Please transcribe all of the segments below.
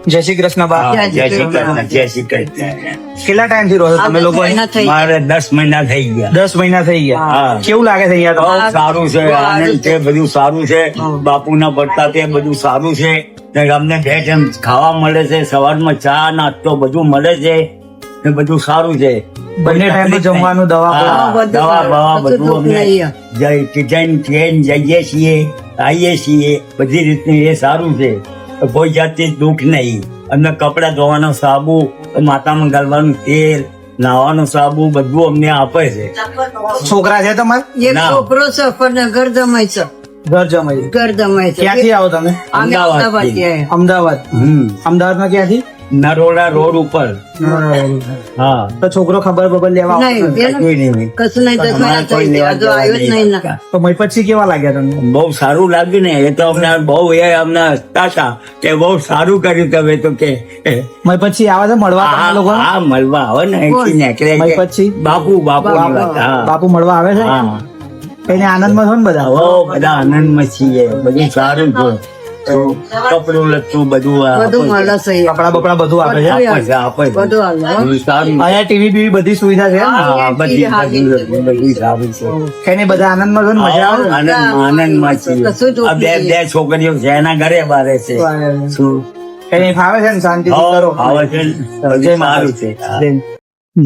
જય શ્રી કૃષ્ણ બા. જય શ્રી કૃષ્ણ, જય શ્રી કૃષ્ણ. કેટલા ટાઈમ થી રહો છો તમે લોકો અહીં? મારે 10 મહિના થઈ ગયા. 10 મહિના થઈ ગયા. હા. કેવું લાગે છે અહીંયા બહુ તમને? સારું છે, આનંદ છે, બધું સારું છે. બાપુના પ્રતાપે બધું સારું છે. ને અમને 2 ટાઈમ ખાવા મળે છે, સવારમાં ચા નાસ્તો બધું મળે છે, ને બધું સારું છે. બંને ટાઈમ જમવાનું, દવા હા, દવા બવા બધું અમને જઈએ છીએ, આવીએ છીએ, બધી રીતનું એ સારું છે. કોઈ જાતની દુઃખ નહીં. અમને કપડા ધોવાનો સાબુ, માથામાં ગાળવાનું તેલ, નાવાનો સાબુ બધું અમને આપે છે. છોકરા છે તમારે? એક ના. છોકરો છે પણ ઘર જમાય છે. ઘર જમાઈ. ઘર જમાય છે. ક્યાંથી આવો તમે? અમે અમદાવાદથી. અમદાવાદથી આવ્યા. અમદાવાદ. અમદાવાદમાં ક્યાંથી? નરોડા રોડ ઉપર. હા. તો છોકરો ખબર બબર લેવા આવતો નહીં, નથી? બેન, કોઈ નહીં. કશું નહીં તો અમારે કોઈ લેવા હજુ આવ્યો જ નહીં ને. તો પછી કેવા લાગ્યા તમને? બહુ સારું લાગ્યું ને. એ તો અમને બહુ અમને હસતા હતા કે બહુ સારું કર્યું તમે તો કે પછી આવે છે મળવા તમે લોકો? હા મળવા આવે ને અહીંથી નીકળે મય કે પછી? બાપુ ની વાત. હા. બાપુ મળવા આવે છે? હા. એને આનંદમાં છો ને બધા? હો બધા આનંદમાં છીએ, બધું સારું છે. કપડું લત્તું બધું બધું મળે છે અહીંયા. કપડા બપડા બધું આપે છે? આપે છે. બધું હાલે, હો. બધું સારું. અહીંયા ટીવી બીવી બધી સુવિધા છે ને? હા, બધી સારું છે. કઈ બધા આનંદમાં છો ને? મજા આવે ને? આનંદમાં છીએ. કશું દુઃખ આ બે છોકરીઓ છે એના ઘરે બારે છે. શું કઈ નહીં, ફાવે છે ને? શાંતિ હો, કરો. આવે છે ને. બધું સારું છે. હા.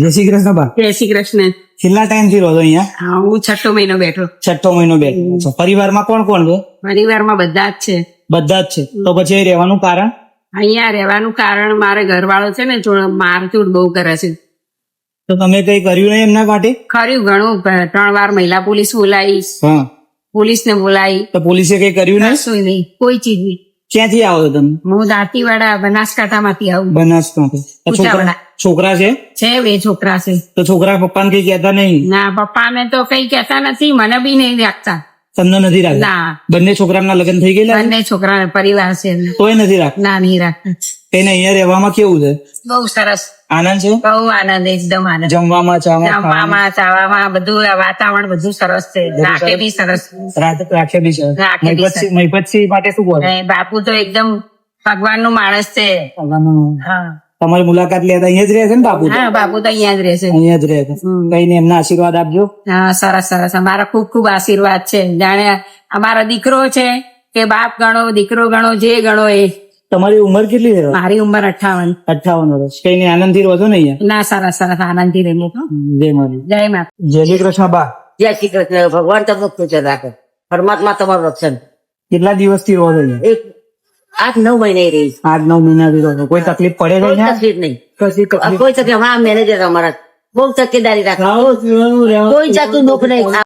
જય શ્રી કૃષ્ણ બા. જય શ્રી કૃષ્ણ. કેટલા ટાઈમ થી રહો છો અહીંયા? હા, હું 6 મહિનો બેઠો. 6 મહિનો બેઠો છો. પરિવારમાં કોણ કોણ છે? પરિવારમાં બધા જ છે. બધા જ છે. તો પછી અહીં રહેવાનું કારણ? અહીંયા રહેવાનું કારણ મારે ઘરવાળો છે ને મારચૂટ બહુ કરે છે. તો તમે કઈ કર્યું નહીં એમના માટે? ખર્યું ઘણું, 3 વાર મહિલા પોલીસ બોલાવી, હા. પોલીસને બોલાવી, તો પોલીસે કઈ કર્યું નહીં? કશું નહીં, કોઈ ચીજ નહીં. ક્યાંથી આવો છો તમે? હું દાંતીવાડા બનાસકાંઠામાંથી આવું. બનાસકાંઠા. તો ઊંચાવાડા. છોકરા છે? છે 2 છોકરા છે. તો છોકરા પપ્પાને કઈ કહેતા નહીં? ના, પપ્પાને તો કઈ કહેતા નથી, મને બી નહીં રાખતા. તમને નથી રાખતા? ના, બંને છોકરાના લગ્ન થઈ ગયેલા? બંને છોકરા પરિવાર છે. તોય નથી રાખતા? ના, નહીં રાખતા. એને અહીંયા રહેવામાં કેવું છે? બહુ સરસ, આનંદ છે? બહુ આનંદ, એકદમ આનંદ. જમવામાં, ચામાં, ખાવામાં? જમવામાં, ચાવામાં બધું વાતાવરણ બધું સરસ છે. રાખે બી સરસ. રાખે બી છે. રાખે બી છે. મહીપતસિંહ માટે શું બોલે? અને બાપુ તો એકદમ ભગવાન નું માણસ છે. હા, તમારી મુલાકાત લેતા અહીંયા જ રહે છે ને બાપુ? હા, બાપુ તો અહીંયા જ રહે છે. અહીંયા જ રહે છે. કઈ નહીં, એમના આશીર્વાદ આપજો. હા, સરસ સરસ, અમારા ખૂબ ખૂબ આશીર્વાદ છે. જાણે અમારો દીકરો છે કે બાપ ગણો, દીકરો ગણો, જે ગણો એ. તમારી ઉંમર કેટલી છે? મારી ઉંમર 58. 58 વર્ષ. કઈ નહીં, આનંદથી રહો છો ને અહીંયા? ના, સરસ સરસ, આનંદથી રહીએ તો. જય મારી. જય માતા. જય શ્રી કૃષ્ણ બા. જય શ્રી કૃષ્ણ. ભગવાન તમને ખુશ રાખે. પરમાત્મા તમારું રક્ષણ. કેટલા દિવસથી રહો છો અહીંયા? એક 8-9 મહિને રહી. 8-9 મહિનાથી રહો છો. કોઈ તકલીફ પડે છે કોઈ અહીંયા? તકલીફ નહીં. કશી તકલીફ? કોઈ તકલીફ. અમારા મેનેજર અમારા બહુ તકેદારી રાખે. ખાવા પીવાનું, રહેવાનું, કોઈ જાતનું દુઃખ નહીં.